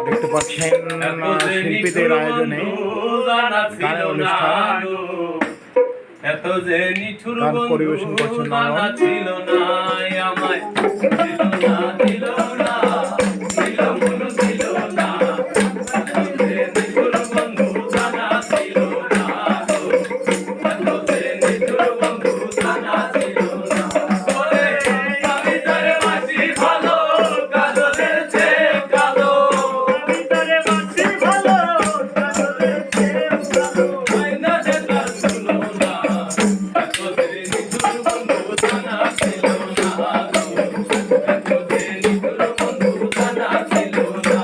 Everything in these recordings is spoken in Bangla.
দেখতে পাচ্ছেন শিল্পীদের আয়োজনে গানের অনুষ্ঠান এত যে নিঠুর গান পরিবেশন করছেন জানা ছিল না আমায় ছিল না ছিল মন ছিল না এত যে নিঠুর বন্ধু জানা ছিল না এত যে নিঠুর বন্ধু জানা ছিল না ওরে আমি তোরে বাসি ভালো কাজলের চেয়ে কালো আমি তোরে বাসি ভালো কাজলের চেয়ে কালো আইনা যেটা শুনো না এত যে নিঠুর বন্ধু জানা ছিল না এত যে নিঠুর বন্ধু জানা ছিল না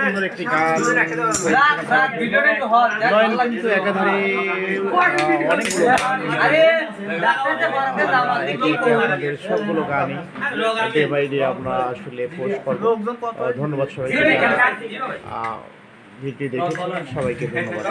সুন্দর একটি গান নয়ন কিন্তু একাধারে আমাদের সবগুলো গানই ডে বাই ডে আমরা আসলে পোস্ট করবো। ধন্যবাদ সবাইকে, ভিডিও দেখে সবাইকে ধন্যবাদ।